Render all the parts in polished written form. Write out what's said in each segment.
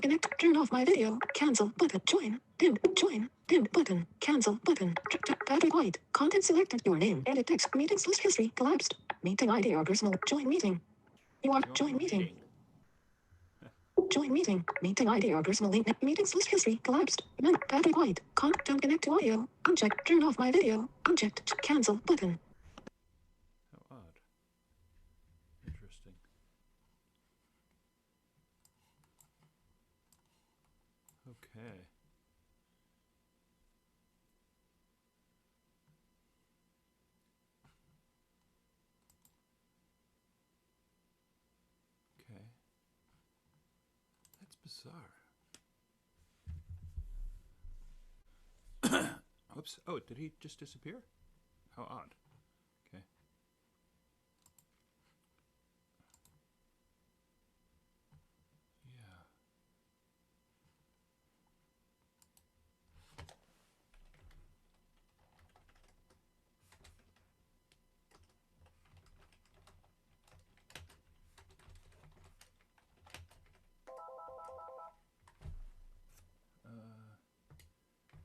connect. Turn off my video. Cancel button. Join. Dimmed. Join. Dimmed button. Cancel button. Patrick White. Content selected. Your name. Edit text. Meetings list history. Collapsed. Meeting ID or personal. Join meeting. You are join meeting. Join meeting. Meeting ID or personal link. Meetings list history. Collapsed. Patrick White. Don't connect to audio. Uncheck. Turn off my video. Unchecked. Cancel button. How odd. Interesting. Okay. Okay. That's bizarre. Oops. Oh, did he just disappear? How odd. Okay. Yeah.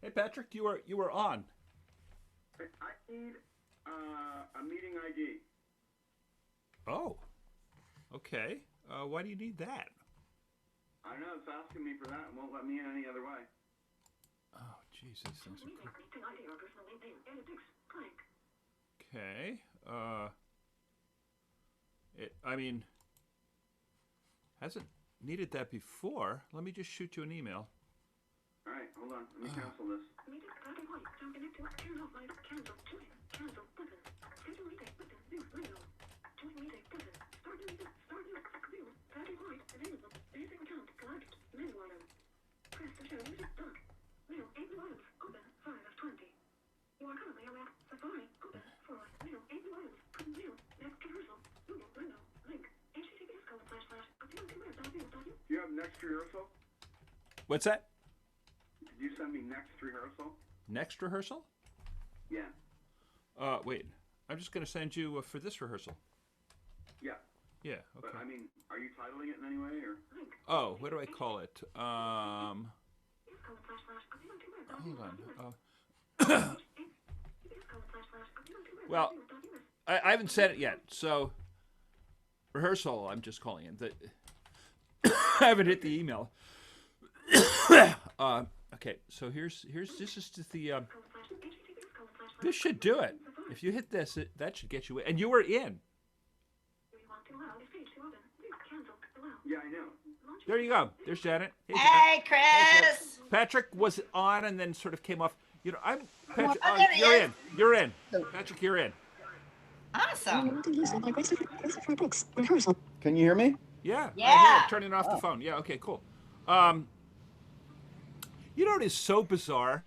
Hey, Patrick, you were on. I need a meeting ID. Oh. Okay. Why do you need that? I don't know. It's asking me for that and won't let me in any other way. Oh, jeez, these things are cool. Okay. I mean, hasn't needed that before. Let me just shoot you an email. All right, hold on. Let me cancel this. Do you have next rehearsal? What's that? Did you send me next rehearsal? Next rehearsal? Yeah. Wait. I'm just going to send you for this rehearsal. Yeah. Yeah, okay. But, I mean, are you titling it in any way, or? Oh, what do I call it? Hold on. Well, I haven't said it yet, so rehearsal, I'm just calling it. I haven't hit the email. Okay, so this is just the, this should do it. If you hit this, that should get you in. And you were in. Yeah, I know. There you go. There's Janet. Hey, Chris. Hey, Patrick was on and then sort of came off. You know, Patrick, you're in. You're in. Patrick, you're in. Awesome. Rehearsal. Can you hear me? Yeah. Yeah. I hear it turning off the phone. Yeah, okay, cool. You know what is so bizarre?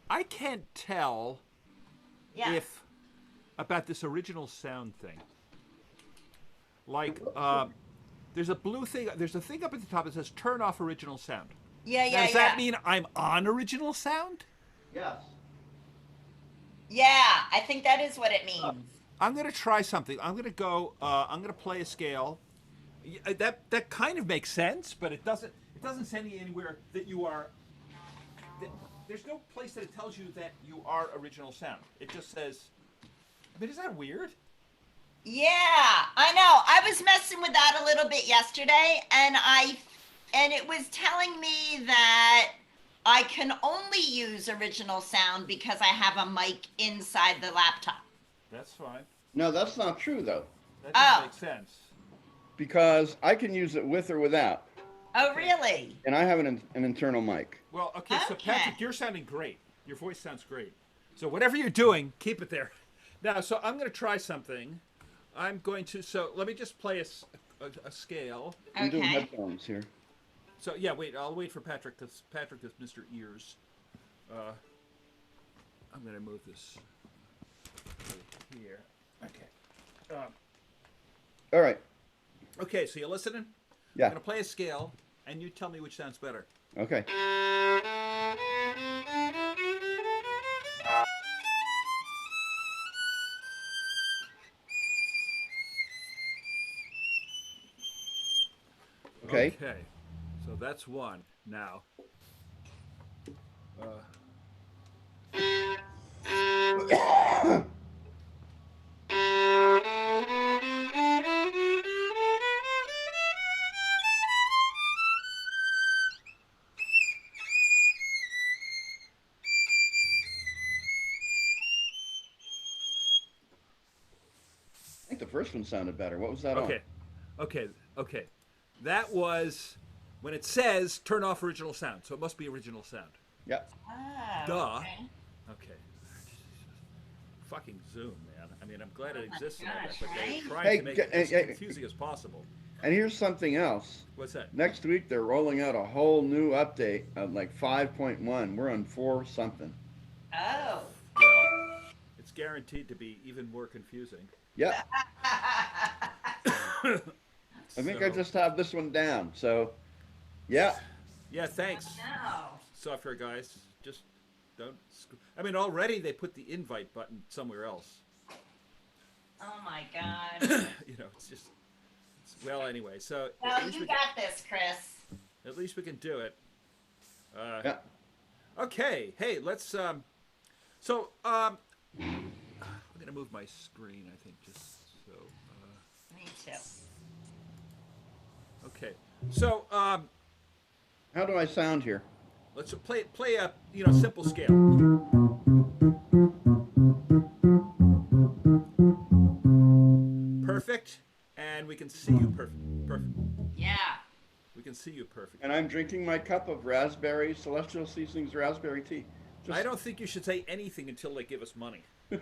I can't tell if about this original sound thing. Like, there's a blue thing. There's a thing up at the top that says "Turn off original sound." Yeah. Now, does that mean I'm on original sound? Yes. Yeah, I think that is what it means. I'm gonna try something. I'm gonna go. I'm gonna play a scale. That kind of makes sense, but it doesn't. It doesn't send you anywhere that you are. There's no place that it tells you that you are original sound. It just says. I mean, is that weird? Yeah, I know. I was messing with that a little bit yesterday, and it was telling me that I can only use original sound because I have a mic inside the laptop. That's fine. No, that's not true, though. That doesn't make sense. Because I can use it with or without. Oh, really? And I have an internal mic. Well, okay, so Patrick, you're sounding great. Your voice sounds great. So whatever you're doing, keep it there. Now, so I'm going to try something. I'm going to, so let me just play a scale. I'm doing headphones here. So, yeah, wait, I'll wait for Patrick, because Patrick is Mr. Ears. I'm going to move this here. Okay. All right. Okay, so you listening? Yeah. I'm going to play a scale, and you tell me which sounds better. Okay. Okay. So that's one. Now, I think the first one sounded better. What was that on? okay, okay, okay. That was when it says turn off original sound, so it must be original sound. Yeah. Oh, Duh. okay. Okay. Fucking Zoom, man. I mean, I'm glad it Oh my exists and all that, gosh, but they're right? trying Hey, to make it as confusing as possible. And here's something else. What's that? Next week they're rolling out a whole new update of like 5.1. We're on 4 something. Oh. Well, it's guaranteed to be even more confusing. Yeah. I think I So- just have this one down. So, yeah. Yeah, thanks, No. software guys. Just don't. I mean, already they put the invite button somewhere else. Oh my God. You know, it's just. Well, anyway, so No, at least you we got this, Chris. at least we can do it. Yeah. Okay, hey, let's. So I'm gonna move my screen. I think just so. Me too. Okay, so How do I sound here? let's play a simple scale. Perfect, and we can see you perfect. Yeah. We can see you perfect. And I'm drinking my cup of raspberry celestial seasonings raspberry tea. I don't think you should say anything until they give us money. I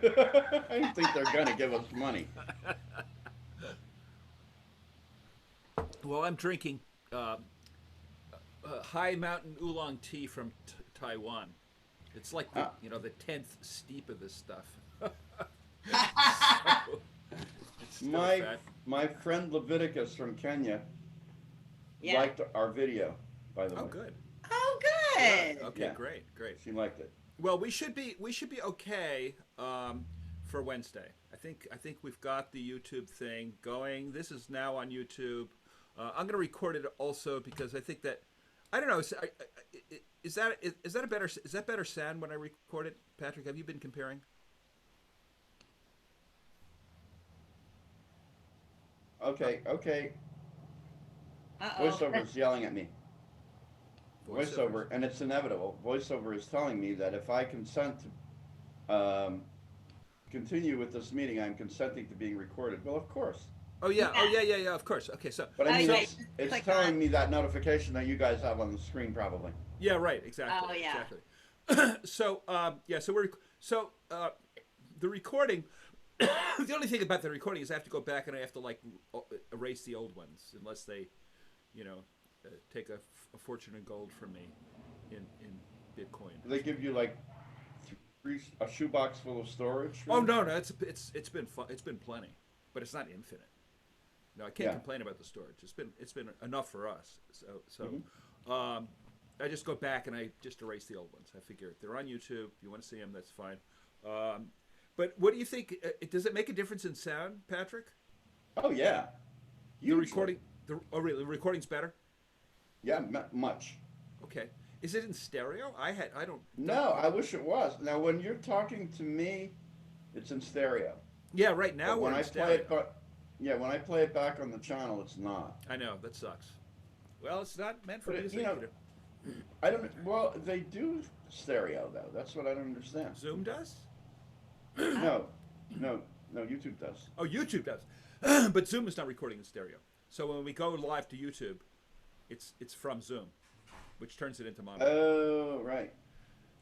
don't think they're gonna give us money. Well, I'm drinking high mountain oolong tea from Taiwan. It's like the 10th steep of this stuff. So, it's still fat. My friend Leviticus from Kenya Yeah. liked our video, by the way. Oh, good. Oh, good. Okay, Yeah. great. She liked it. Well, we should be okay for Wednesday. I think we've got the YouTube thing going. This is now on YouTube. I'm going to record it also because I think that I don't know. Is that better sound when I record it, Patrick? Have you been comparing? Okay. Uh-oh. Voiceover is yelling at me. Voiceover, and it's inevitable. Voiceover is telling me that if I consent to continue with this meeting, I'm consenting to being recorded. Well, of course. Oh yeah. Of course. Okay, so. But I mean, yeah, it's click telling on. me that notification that you guys have on the screen, probably. Yeah. Right. Exactly. Oh, yeah. Exactly. So the recording. The only thing about the recording is I have to go back and I have to erase the old ones unless they, take a fortune in gold from me in Bitcoin. Do they give you like a shoebox full of storage? Oh no, it's been fun. It's been plenty, but it's not infinite. No, I can't Yeah. complain about the storage. It's been enough for us. I just go back and I just erase the old ones. I figure if they're on YouTube, you want to see them, that's fine. But what do you think? Does it make a difference in sound, Patrick? Oh yeah. The Hugely. recording. Really, the recording's better. Yeah, much. Okay. Is it in stereo? I don't. No, I wish it was. Now, when you're talking to me, it's in stereo. Yeah, right now But we're when in I stereo. when I play it back on the channel, it's not. I know that sucks. Well, it's not meant for But music. I don't. Well, they do stereo though. That's what I don't understand. Zoom does. No, YouTube does. Oh, YouTube does, but Zoom is not recording in stereo. So when we go live to YouTube, it's from Zoom, which turns it into mono. Oh, right.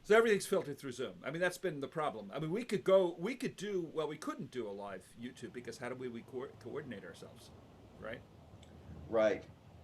So everything's filtered through Zoom. I mean, that's been the problem. I mean, we couldn't do a live YouTube because how do we coordinate ourselves, right? Right.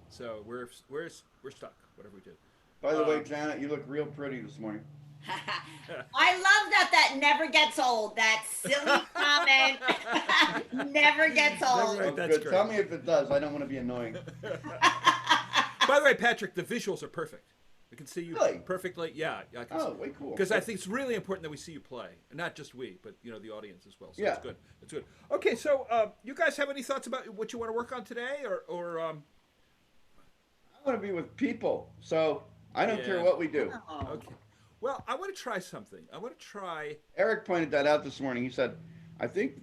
So we're stuck. Whatever we do. By the way, Janet, you look real pretty this morning. I love that never gets old. That silly comment never gets old. Right, Oh, that's good. great. Tell me if it does. I don't want to be annoying. By the way, Patrick, the visuals are perfect. We can see you Really? perfectly. Yeah. Oh, way cool. Because I think it's really important that we see you play, not just we, but the audience as well. So Yeah. it's good. It's good. Okay, so you guys have any thoughts about what you want to work on today, or want to be with people, so I don't care Yeah. what we do. Oh. Okay. Well, I want to try something. I want to try. Eric pointed that out this morning. He said, I think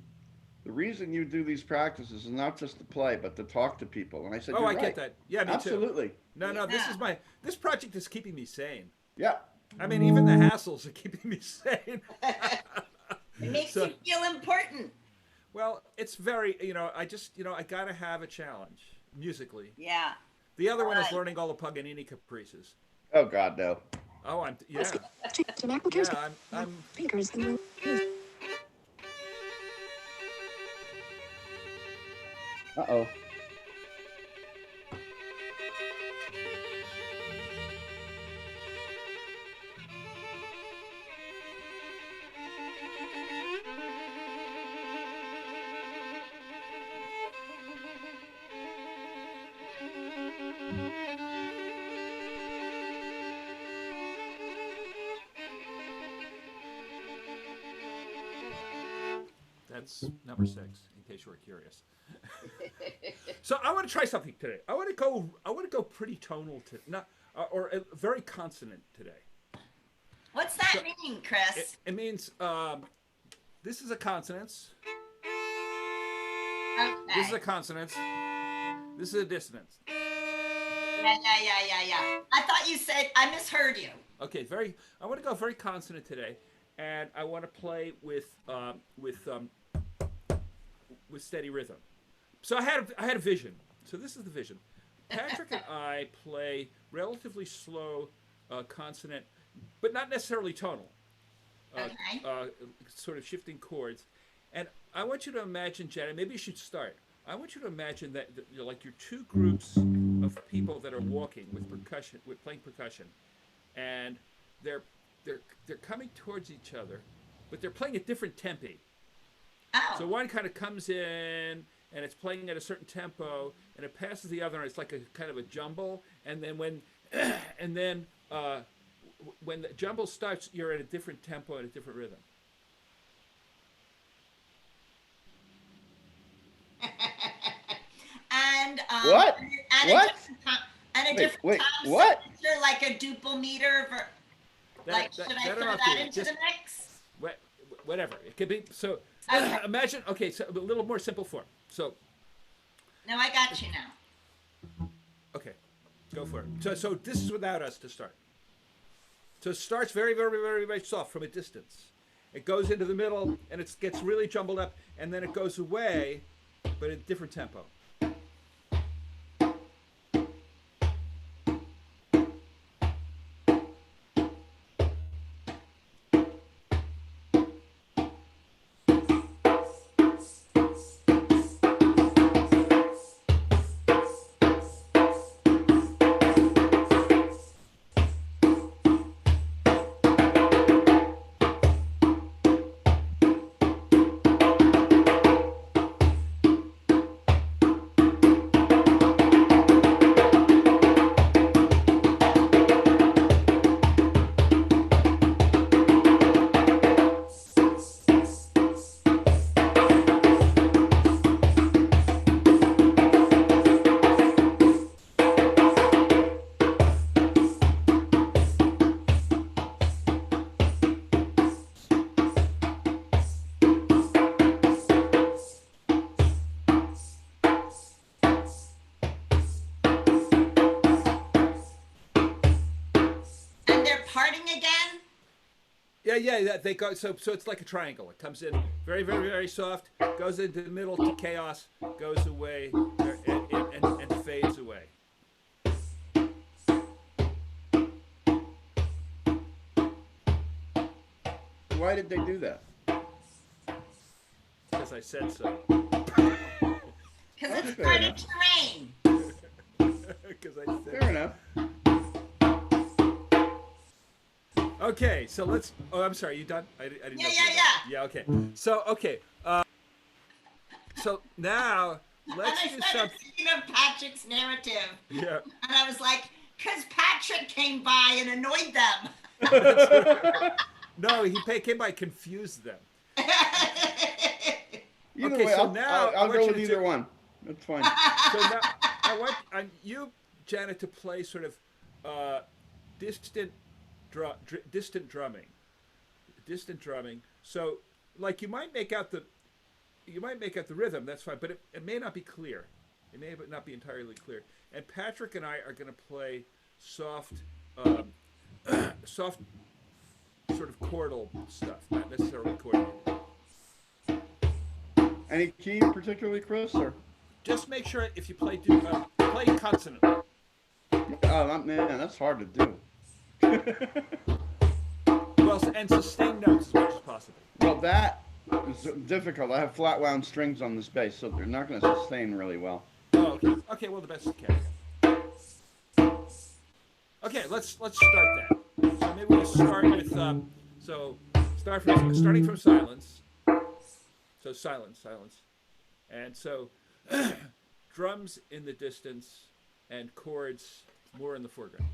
the reason you do these practices is not just to play, but to talk to people. And I said, Oh, you're I right. get that. Yeah, me too. Absolutely. No, no. Yeah. This project is keeping me sane. Yeah. I mean, even the hassles are keeping me sane. It makes So- you feel important. Well, it's very, I gotta have a challenge musically. Yeah. The other one is Right. learning all the Paganini caprices. Oh, God, no. Oh, yeah, To MacBook Airs. yeah. I'm Speakers in room. Uh-oh. That's number 6, in case you were curious. So I want to try something today. I want to go pretty tonal to not or very consonant today. What's that mean, Chris? It means this is a consonance. Okay. This is a consonance. This is a dissonance. Yeah. I thought you said, I misheard you. Okay, I want to go very consonant today, and I want to play with steady rhythm. So I had a vision. So this is the vision. Patrick and I play relatively slow consonant, but not necessarily tonal. Okay. Sort of shifting chords, and I want you to imagine, Janet. Maybe you should start. I want you to imagine that you're like your two groups of people that are walking with percussion, playing percussion, and they're coming towards each other, but they're playing at different tempi. Oh. So one kind of comes in and it's playing at a certain tempo, and it passes the other, and it's like a kind of a jumble. And then when the jumble starts, you're at a different tempo and a different rhythm. And What? And What? A Wait, different wait, time what? signature, like a duple meter. Should I that'll throw not that do it. into Just the mix? whatever it could be. So Okay. imagine. Okay, so a little more simple form. So No, I got you now. okay, go for it. So this is without us to start. So it starts very, very, very, very soft from a distance. It goes into the middle, and it gets really jumbled up, and then it goes away, but at a different tempo. And they're parting again? Yeah. They go. So it's like a triangle. It comes in very, very, very soft, goes into the middle to chaos, goes away, and fades away. Why did they do that? Because I said so. Because That's it's fair part enough. of terrain. Because I said. Fair enough. Okay, so let's. Oh, I'm sorry. You done? I didn't. Yeah, know if yeah, you were done. Yeah. Okay. So okay. So now let's And I do started something. thinking of Patrick's narrative. Yeah. And I was like, because Patrick came by and annoyed them. No, he came by, confused them. Either Okay, way, so I'll now I go want you with to either do- one. That's fine. So now I want you Janet to play sort of distant distant drumming, So like you might make out the rhythm. That's fine, but it may not be clear. It may not be entirely clear. And Patrick and I are going to play soft, soft sort of chordal stuff, not necessarily chordal. Any key particularly, Chris? Or Just make sure if you play consonantly. oh man, that's hard to do. Well, and sustain notes as much as possible. Well, that is difficult. I have flat wound strings on this bass, so they're not going to sustain really well. Oh, okay. Okay, well, the best you can. Okay, let's start that. So maybe we'll start with starting from silence. So silence, and so drums in the distance and chords more in the foreground.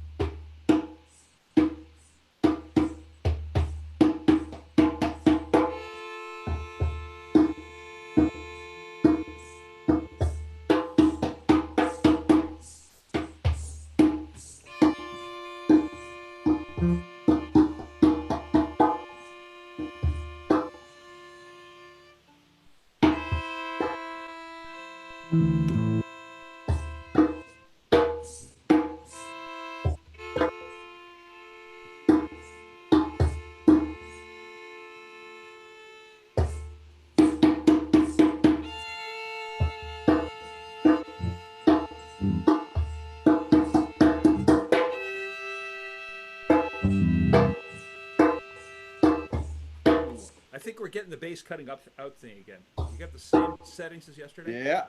I think we're getting the bass cutting out thing again. You got the same settings as yesterday? Yeah.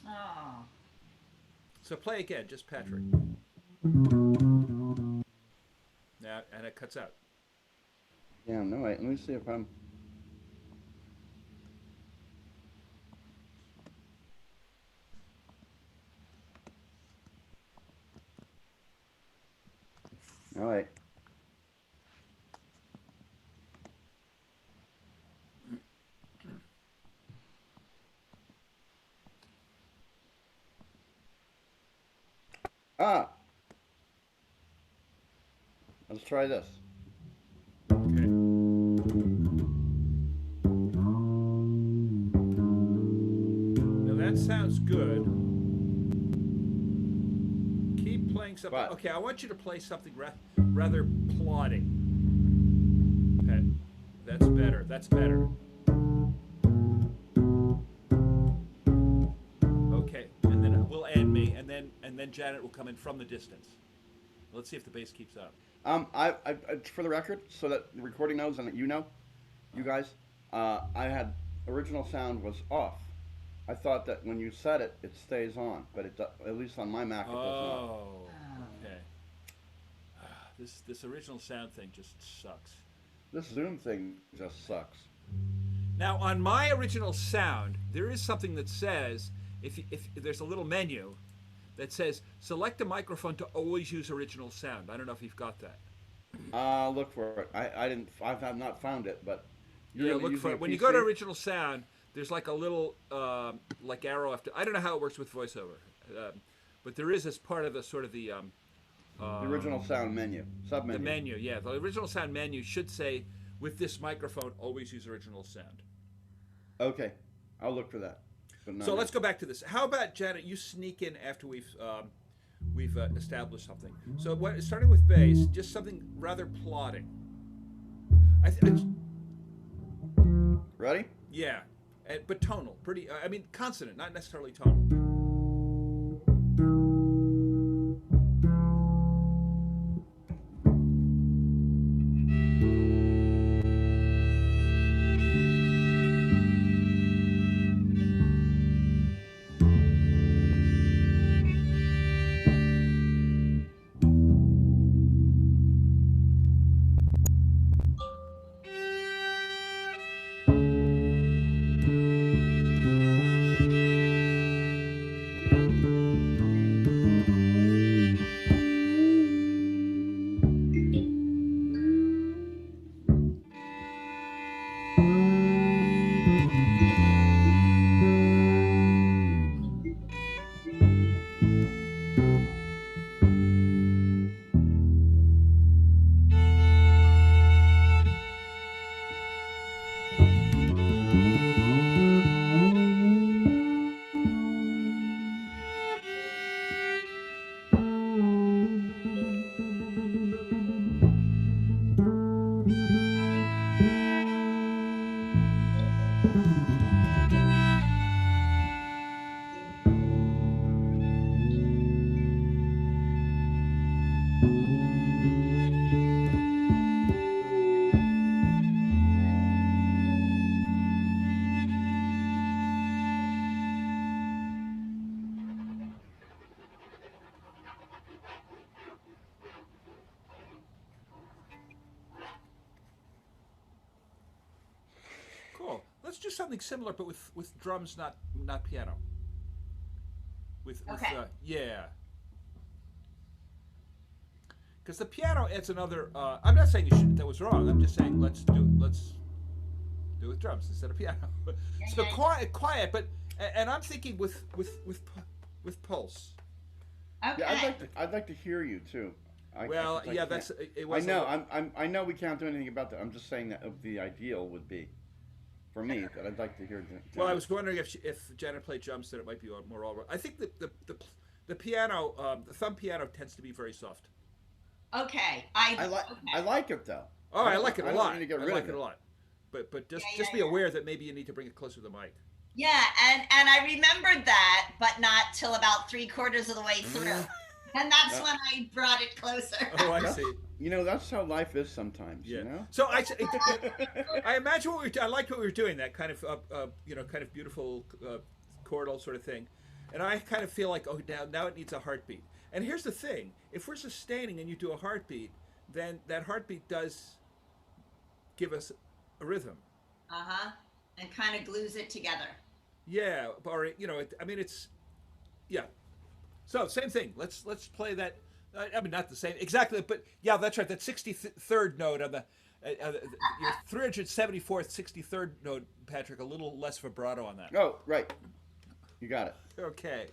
Oh. So play again, just Patrick. Now, and it cuts out. Yeah, no, wait. Let me see if I'm... All right. Ah. Let's try this. Okay. Now that sounds good. Keep playing something. But- Okay, I want you to play something rather plodding. Okay, that's better. That's better. Okay, and then we'll end me, and then Janet will come in from the distance. Let's see if the bass keeps up. I for the record, so that the recording knows and that you know, you guys, I had original sound was off. I thought that when you set it, it stays on, but it at least on my Mac it does not. Oh, okay. This original sound thing just sucks. This Zoom thing just sucks. Now, on my original sound, there is something that says, if there's a little menu that says, select a microphone to always use original sound. I don't know if you've got that. Look for it. I have not found it, but you're Yeah, really look using for a it. When you PC? go to original sound, there's like a little like arrow after. I don't know how it works with voiceover, but there is as part of the sort of the original sound menu, sub-menu. the menu. Yeah, the original sound menu should say, with this microphone, always use original sound. Okay, I'll look for that. But no, So let's go back to this. How about, Janet, you sneak in after we've established something. So starting with bass, just something rather plodding. Ready? Yeah, but tonal, pretty. I mean, consonant, not necessarily tonal. Cool. Let's do something similar, but with drums, not piano. With Okay. yeah. Because the piano adds another. I'm not saying that was wrong. I'm just saying let's do it with drums instead of piano. So yeah. quiet, but and I'm thinking with pulse. Okay. Yeah, I'd like to hear you too. Well, 'cause I yeah, can't- that's it. I Was a know. little- I know we can't do anything about that. I'm just saying that the ideal would be, for me, that I'd like to hear. Well, I was wondering if Janet played drums, then it might be more all right. I think the piano, the thumb piano, tends to be very soft. Okay. I Okay. like it though. Oh, I like it a don't lot. need to get I rid like of it a lot. But just Yeah, just yeah, be aware that maybe you need to bring it closer to the mic. Yeah, and I remembered that, but not till about 3/4 of the way through. And that's Yeah. when I brought it closer. Oh, I That's- see. You know, that's how life is sometimes. Yeah. You know. So I imagine I liked what we were doing, that kind of kind of beautiful chordal sort of thing, and I kind of feel like now it needs a heartbeat. And here's the thing: if we're sustaining and you do a heartbeat, then that heartbeat does give us a rhythm. Uh-huh. And kind of glues it together. Yeah, or it's yeah. So same thing. Let's play that. I mean, not the same exactly, but yeah, that's right. That 63rd note on the your 374th 63rd note, Patrick. A little less vibrato on that. Oh, right. You got it. Okay.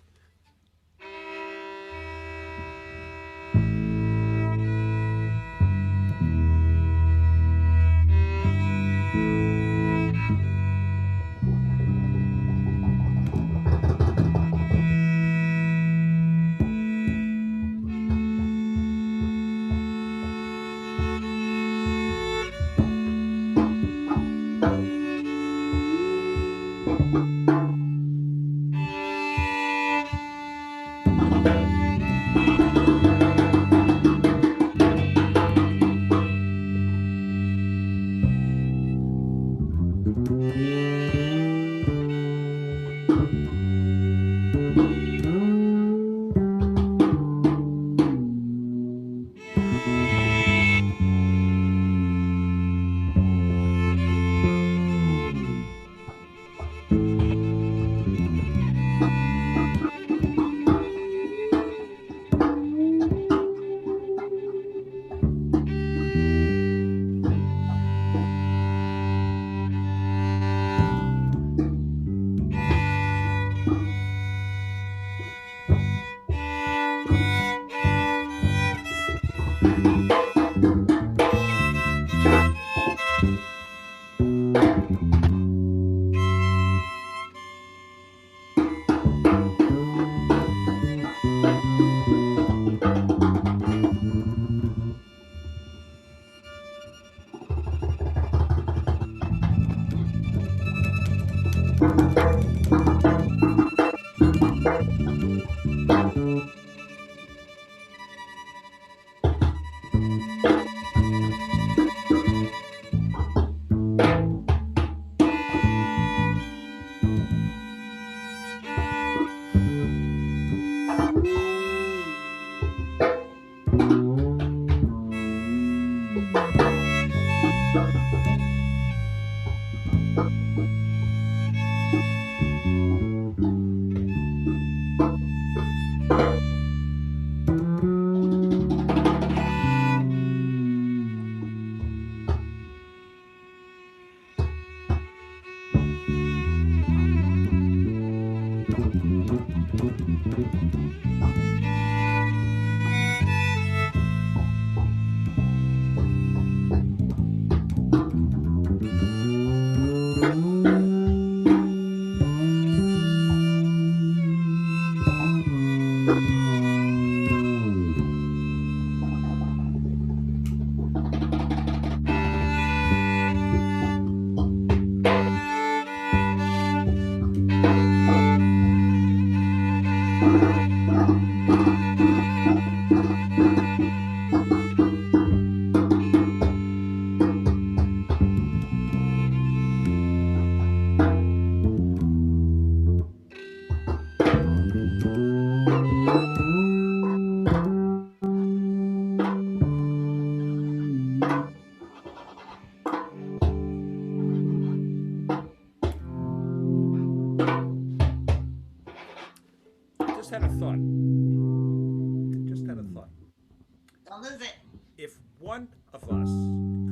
Don't lose it. if one of us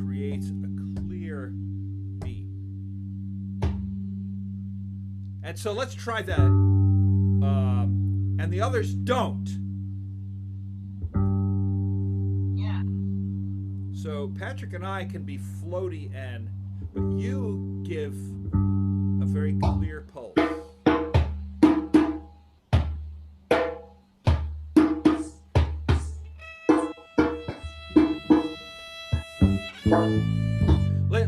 creates a clear beat, and so let's try that, and the others don't. Yeah. So Patrick and I can be floaty, but you give a very clear pulse.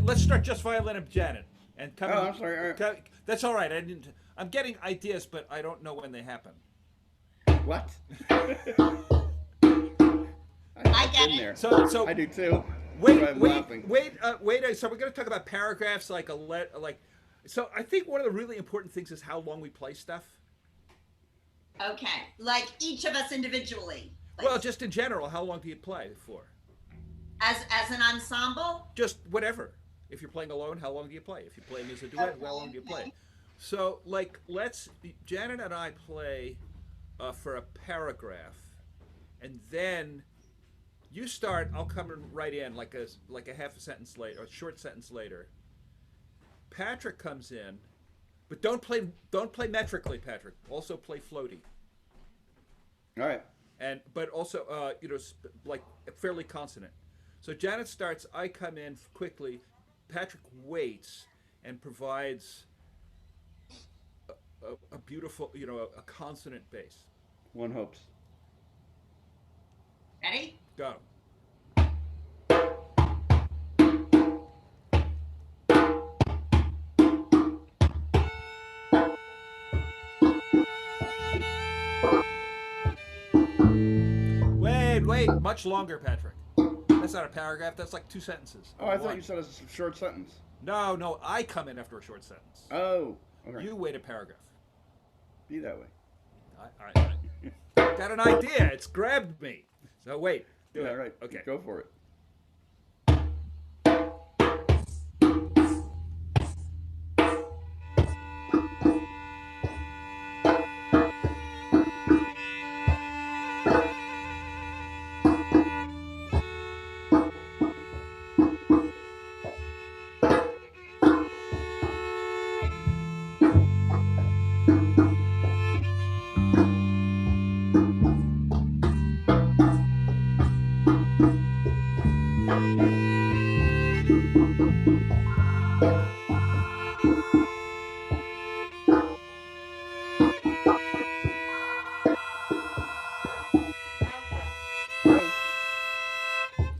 Let's start just violin and Janet. And come. Oh, I'm sorry. All right. That's all right. I'm getting ideas, but I don't know when they happen. What? I I've get been it. there. So I do too. Wait. I'm laughing. So we're going to talk about paragraphs, So I think one of the really important things is how long we play stuff. Okay. Like each of us individually. Like, Well, just in general, how long do you play for? as an ensemble. Just whatever. If you're playing alone, how long do you play? If you're playing as a duet, how long do you play? So, Janet and I play for a paragraph, and then you start. I'll come right in like a half a sentence later, or a short sentence later. Patrick comes in, but don't play metrically, Patrick. Also play floaty. All right. But also like fairly consonant. So Janet starts. I come in quickly. Patrick waits and provides a beautiful, a consonant bass. One hopes. Ready? Go. Wait, much longer, Patrick. That's not a paragraph, that's like 2 sentences. Oh, I thought you said it was a short sentence. No, I come in after a short sentence. Oh, okay. You wait a paragraph. Be that way. I got an idea. It's grabbed me. So wait. Do it. All right. Okay. Go for it.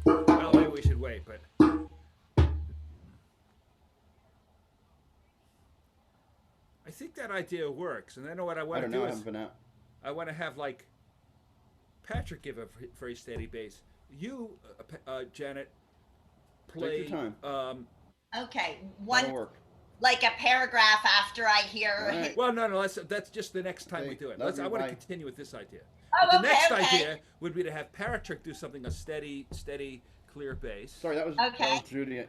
Well, maybe we should wait, but I think that idea works. And then what I I want to don't do know. I is haven't been out. I want to have Patrick give a very steady bass. You, Janet, play. Take your time. Okay. That'll One work. like a paragraph after I hear. All right. Well, no, that's just the next time Okay, we do it. that'll be I want to right. continue with this idea. Oh, But the okay, next okay. idea would be to have Patrick do something a steady, clear bass. Sorry, that was Judy.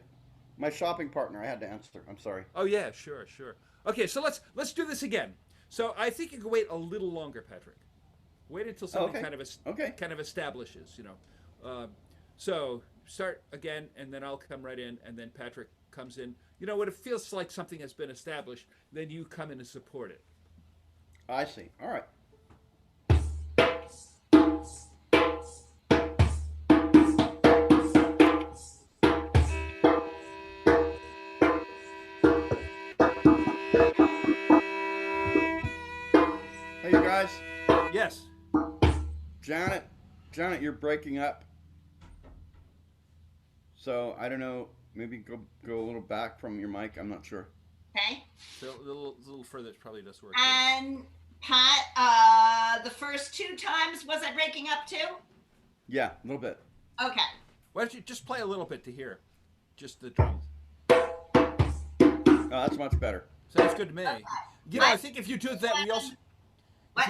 My shopping partner. I had to answer. I'm sorry. Oh yeah, sure. Okay, so let's do this again. So I think you can wait a little longer, Patrick. Wait until something Okay. kind of establishes, So start again, and then I'll come right in, and then Patrick comes in. When it feels like something has been established, then you come in and support it. I see. All right. Hey, you guys. Yes. Janet, you're breaking up. So I don't know. Maybe go a little back from your mic. I'm not sure. Okay. So a little further probably does work. And Pat, the first 2 times was I breaking up too? Yeah, a little bit. Okay. Why don't you just play a little bit to hear, just the drums. Oh, that's much better. Sounds good to me. Okay. I think if you do that, we also What?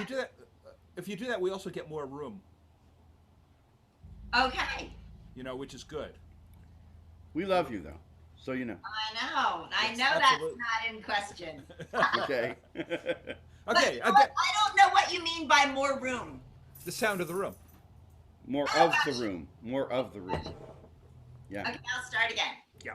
if you do that, we also get more room. Okay. Which is good. We love you though, so you know. I know Yes, that's absolutely. not in question. Okay. Okay, But I don't know what you mean by more room. the sound of the room. More Oh, of the gosh. room. More of the room. Yeah. Okay, I'll start again. Yeah.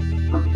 Okay.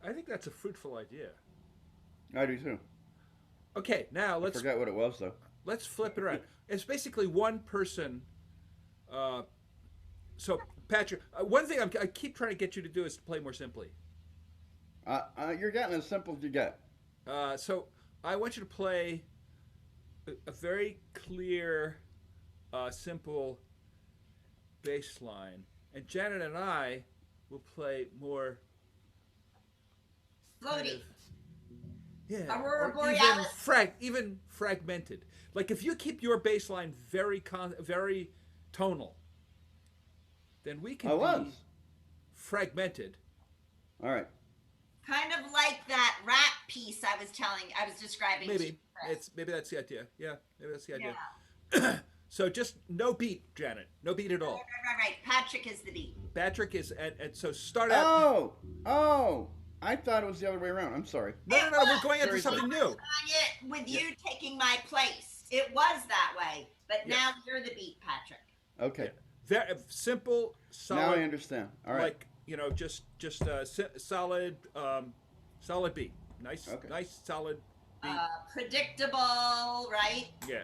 I think that's a fruitful idea. I do too. Okay, now I forgot what it was though. let's flip it around. It's basically one person. Uh, so Patrick, one thing I keep trying to get you to do is to play more simply. You're getting as simple as you get. So I want you to play a very clear, simple bass line, and Janet and I will play more kind Floaty. of yeah, Aurora or Borealis. even fragmented. Like if you keep your bass line very tonal, then we I can was. be fragmented. All right. Kind of like that rap piece I was describing to you, Maybe Chris. maybe that's the idea. Yeah, maybe that's the idea. Yeah. So just no beat, Janet. No beat at all. Right. Patrick is the beat. Patrick is at so start out. Oh, I thought it was the other way around. I'm sorry. No. We're going into Very something sorry. new. On it with you taking my place. It was that way, but now you're the beat, Patrick. Okay. Very simple, solid. Now I understand. All right. Like just solid, solid beat. Nice, solid beat. Predictable, right? Yeah.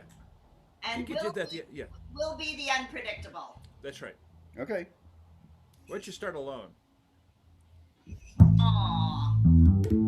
And You did that. Yeah. Will be the unpredictable. That's right. Okay. Why don't you start alone? Aww.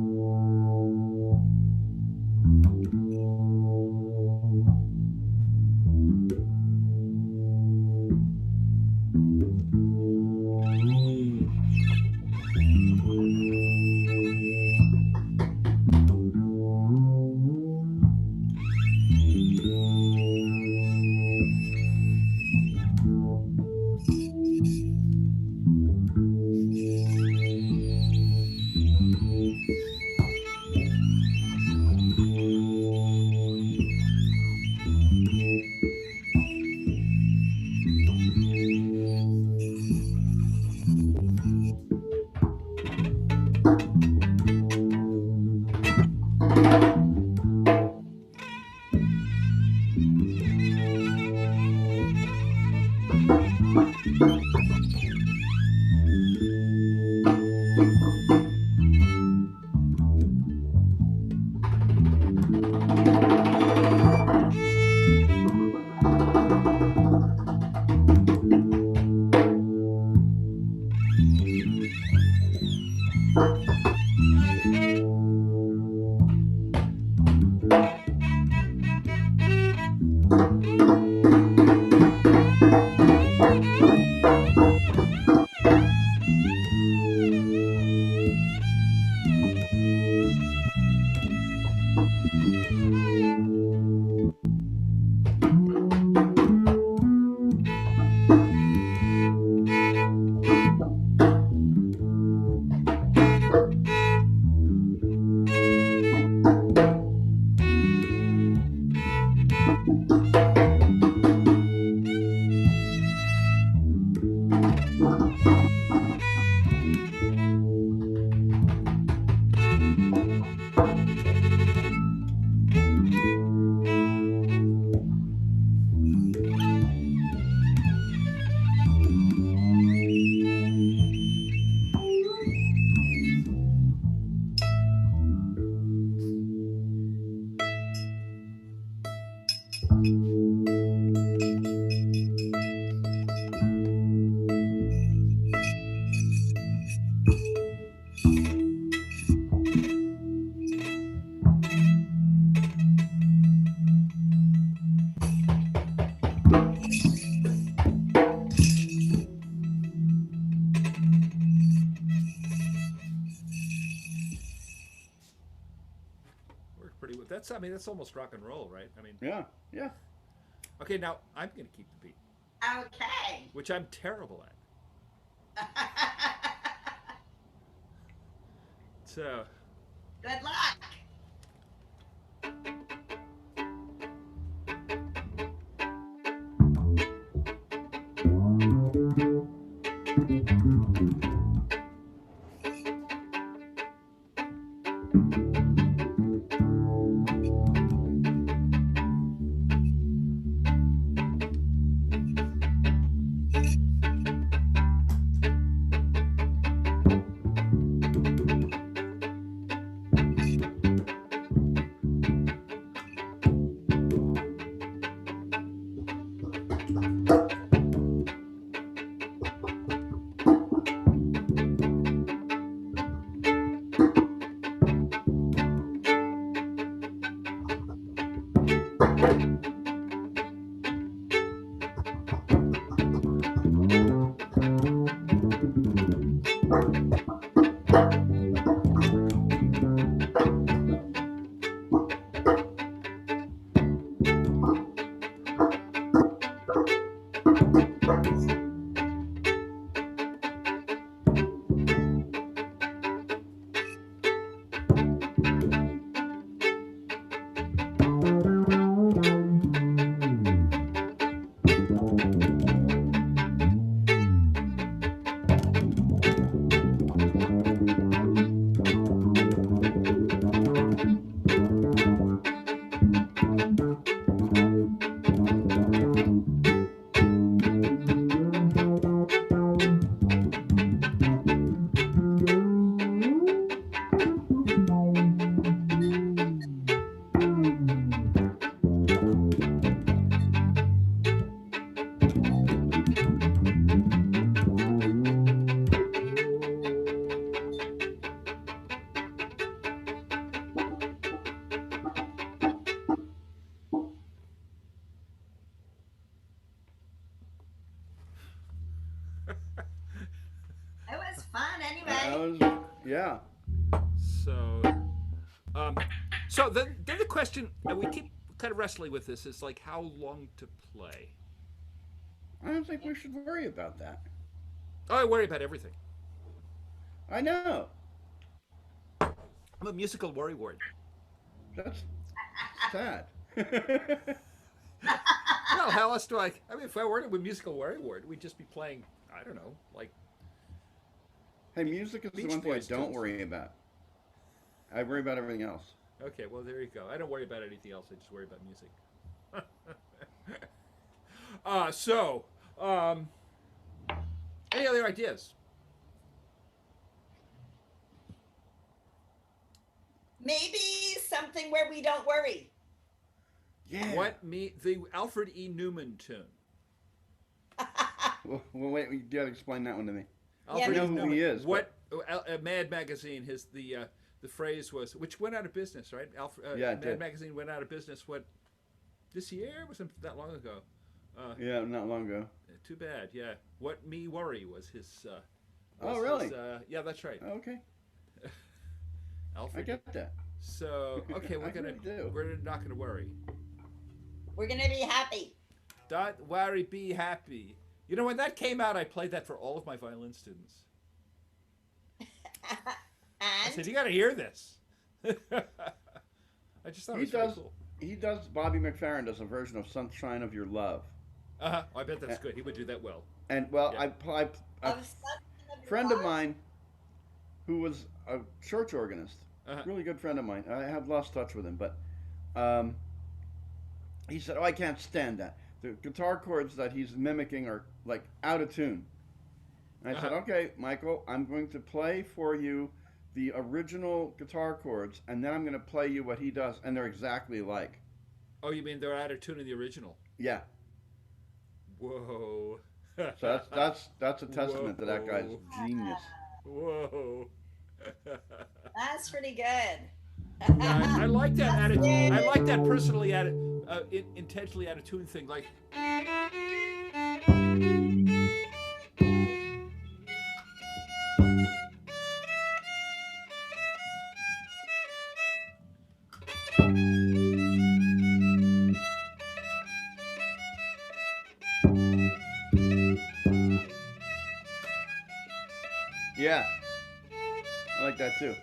Worked pretty well. That's almost rock and roll, right? I mean, Yeah. okay. Now I'm gonna keep the beat, Okay. which I'm terrible at. So. Good luck. I Anyway, was, yeah. So, so then the question, and we keep kind of wrestling with this, is like how long to play. I don't think we should worry about that. Oh, I worry about everything. I know. I'm a musical worrywart. That's sad. Well, how else do I? I mean, if I weren't a musical worrywart, we'd just be playing. I don't know, like Hey, music is the Beach one thing I Boys don't tunes. worry about. I worry about everything else. Okay, well there you go. I don't worry about anything else. I just worry about music. So, any other ideas? maybe something where we don't worry. Yeah. What the Alfred E. Newman tune? Well, wait, you gotta explain that one to me. Alfred I know E. who Newman. he is, What? Mad Magazine. The phrase was, which went out of business, right? Yeah, it Mad did. Magazine went out of business. What? This year? Wasn't that long ago? Yeah, not long ago. Too bad. Yeah. What me worry was his. Oh, really? His, yeah, that's right. Oh, okay, I Alfred. get that. So okay, I really do. we're not gonna worry. We're gonna be happy. Don't worry, be happy. You know, when that came out, I played that for all of my violin students. I said, And "You got to hear this." I just thought it He was very does. cool. He does. Bobby McFerrin does a version of "Sunshine of Your Love," I bet that's good. He would do that well. and well, Yeah. a of something of friend of love. mine who was a church organist, Uh-huh. really good friend of mine. I have lost touch with him, but he said, "Oh, I can't stand that. The guitar chords that he's mimicking are like out of tune." And I said, Uh-huh. "Okay, Michael, I'm going to play for you the original guitar chords, and then I'm going to play you what he does, and they're exactly alike." Oh, you mean they're out of tune in the original? Yeah. Whoa. So that's a testament to that guy's genius. Whoa. That's pretty good. Yeah, I like that attitude. I like that personally intentionally out of tune thing. Like, Yeah, I like that too.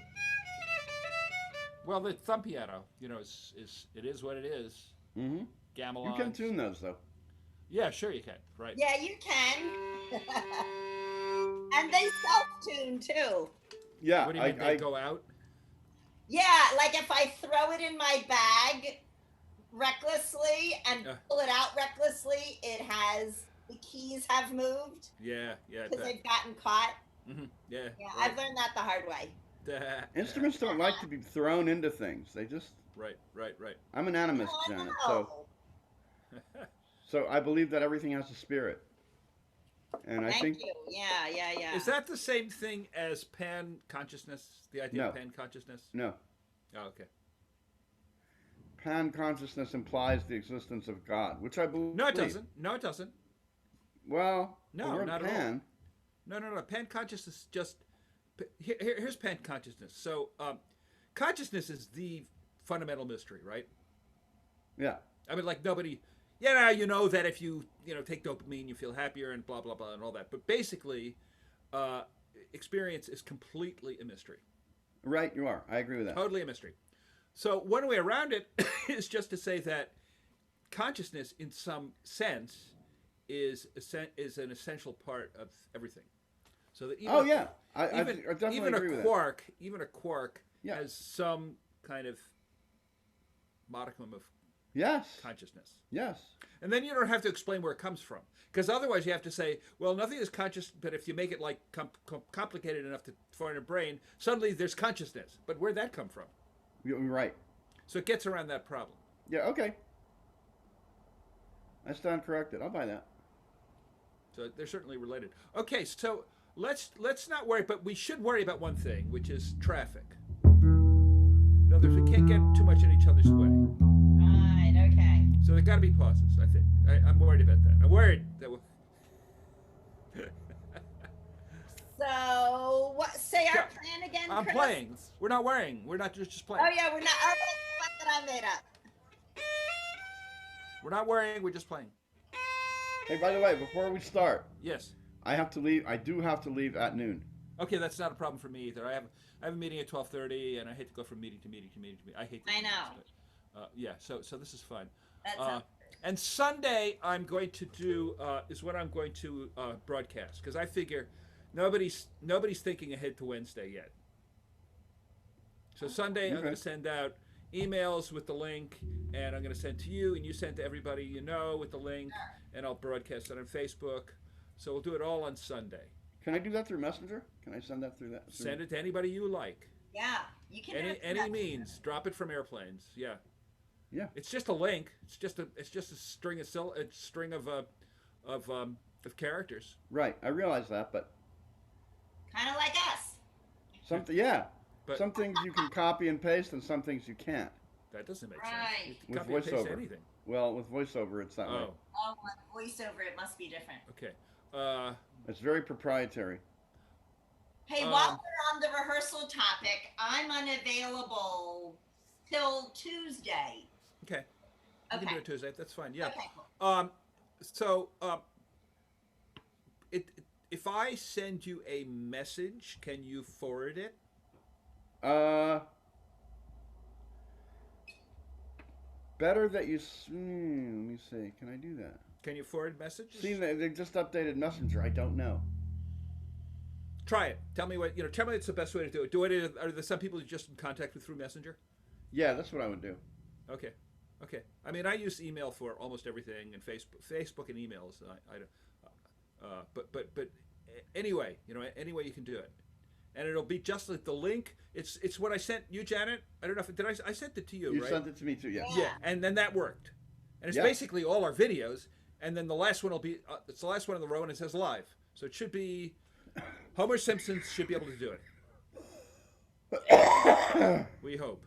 well, the thumb piano, you know, is it is what it is. Hmm. Gamelan. You can tune those though. Yeah, sure you can. Right. Yeah, you can. And they self-tune too. Yeah, What do you mean they go out? Yeah, like if I throw it in my bag recklessly and pull it out recklessly, the keys have moved Yeah, yeah. because they've gotten caught. Yeah. Yeah, Right. I've learned that the hard way. instruments don't like to be thrown into things. They just. Right. I'm an animist, Oh, I Janet. know. So I believe that everything has a spirit, and I Thank think you. Yeah. Is that the same thing as pan consciousness? The idea of No. pan consciousness? no. Oh, okay. Pan consciousness implies the existence of God, which I believe. No, it doesn't. No, it doesn't. Well, No, the word not at all. pan. No. Pan consciousness just here's pan consciousness. So consciousness is the fundamental mystery, right? Yeah. I mean, like nobody. Yeah, you know that if you take dopamine, you feel happier and blah blah blah and all that. But basically, experience is completely a mystery. Right, you are. I agree with that. Totally a mystery. So one way around it is just to say that consciousness, in some sense, is an essential part of everything. So that even Oh yeah, I even, definitely even agree a with quark, even a quark Yeah. has some kind of modicum of that. Yes. consciousness. Yes. And then you don't have to explain where it comes from. Because otherwise you have to say, well, nothing is conscious, but if you make it like complicated enough to form a brain, suddenly there's consciousness. But where'd that come from? You're right. So it gets around that problem. Yeah. Okay. I stand corrected. I'll buy that. So they're certainly related. Okay, so let's not worry, but we should worry about one thing, which is traffic. In other words, we can't get too much in each other's way. Right, okay. So there got to be pauses, I think. I'm worried about that. I'm worried that So what? Say our Yeah, plan again, I'm Chris. playing. We're not wearing. We're not just playing. Oh yeah, we're not. Oh, that's the one that I made up. We're not wearing. We're just playing. Hey, by the way, before we start, Yes. I have to leave. I do have to leave at noon. Okay, that's not a problem for me either. I have a meeting at 12:30, and I hate to go from meeting to meeting to meeting to meeting. I hate. I know. Yeah. So this is fun. That Uh, sounds and Sunday I'm going to do is when I'm going to broadcast because I figure nobody's thinking ahead to Wednesday yet. So Sunday I'm Okay. going to send out emails with the link, and I'm going to send to you, and you send to everybody you know with the link, and I'll broadcast it on Facebook. So we'll do it all on Sunday. Can I do that through Messenger? Can I send that through that? Send it to anybody you like. Yeah, you can. do it Any that- means. Drop it from airplanes. Yeah. Yeah. It's just a link. It's just a string of characters. Right. I realize that, but Kind of like us. something. Yeah. But Some things you can copy and paste, and some things you can't. that doesn't make Right. sense. You With can copy and paste voiceover. anything. Well, with voiceover, it's that way. Oh, Oh, with voiceover, it must be different. okay. It's very proprietary. Hey, Um, while we're on the rehearsal topic, I'm unavailable till Tuesday. Okay. You can Okay. do it Tuesday. That's fine. Yeah. Okay. So, if I send you a message, can you forward it? Better that you. Let me see. Can I do that? Can you forward messages? See, they just updated Messenger. I don't know. Try it. Tell me what Tell me it's the best way to do it. Do it. Are there some people you're just in contact with through Messenger? Yeah, that's what I would do. Okay. I mean, I use email for almost everything, and Facebook and emails. But anyway, any way you can do it, and it'll be just like the link. It's what I sent you, Janet. I don't know if I sent it to you, You right? sent it to me too. Yeah. Yeah, and then that worked, and it's Yeah. basically all our videos, and then the last one will be it's the last one in the row, and it says live, so it should be Homer Simpson should be able to do it. We hope.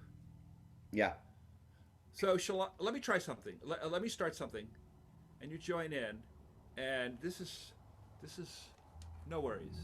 Yeah. So let me try something. Let me start something, and you join in, and this is no worries.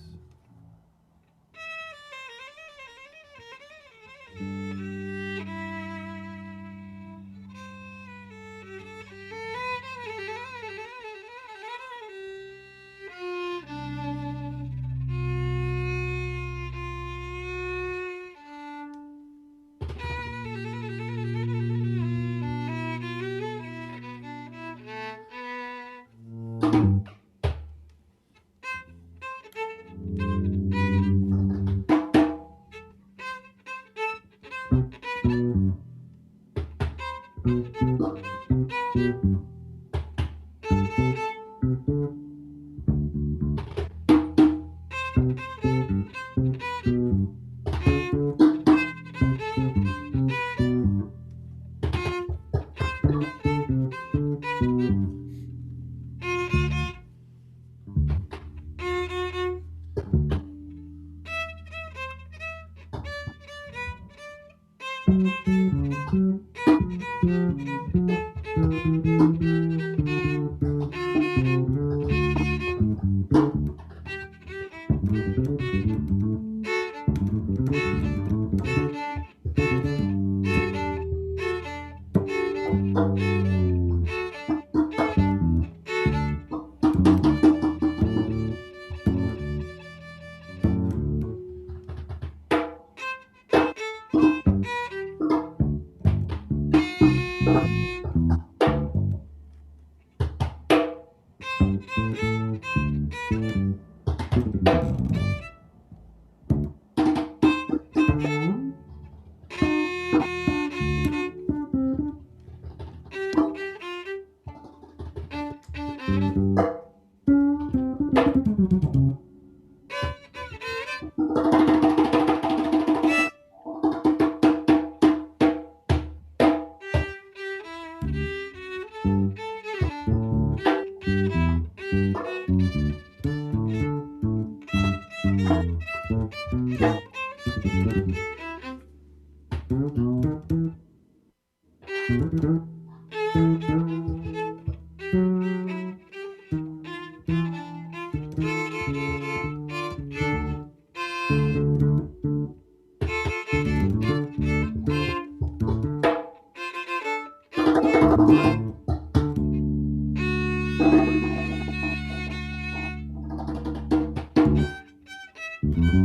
I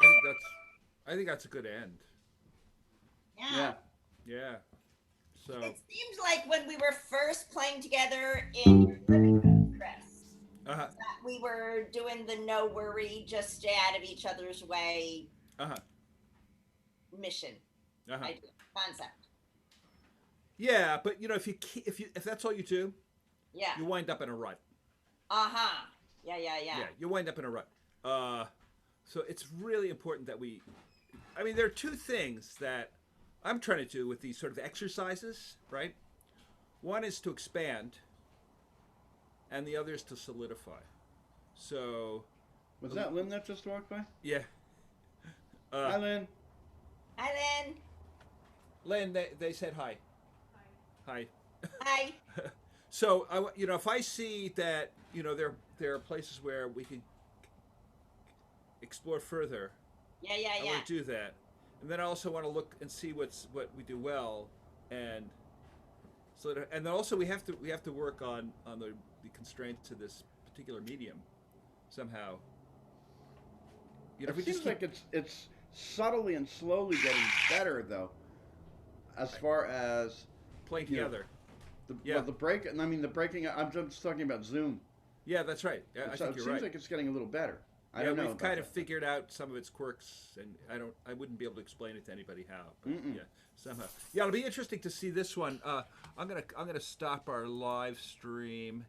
think that's I think that's a good end. Yeah. Yeah. So It seems like when we were first playing together in your living room, Chris, uh-huh. that we were doing the no worry, just stay out of each other's way Uh-huh. mission Uh-huh. idea, concept. Yeah, but if that's all you do, Yeah. you wind up in a rut. Uh-huh. Yeah, yeah, yeah. Yeah, you wind up in a rut. Uh so it's really important that we I mean there are two things that I'm trying to do with these sort of exercises, right? One is to expand and the other is to solidify. So, Was that Lynn that just walked by? yeah. Hi, Lynn. Hi, Lynn. Lynn, they said hi. Hi. Hi. So, if I see that, there are places where we can explore further, Yeah, yeah, I yeah. want to do that. And then I also want to look and see what we do well, and and then also we have to work on the constraints to this particular medium somehow. You know, if It we just seems keep, like it's subtly and slowly getting better though, as far as playing you know, together. the Yeah. well, the break. I mean, the breaking. I'm just talking about Zoom. Yeah, that's right. Yeah, I think It you're seems right. like it's getting a little better. I Yeah, don't know. we've about kind of that. figured out some of its quirks, and I wouldn't be able to explain it to anybody how, but Mm-mm. yeah, somehow. Yeah, it'll be interesting to see this one. I'm gonna stop our live stream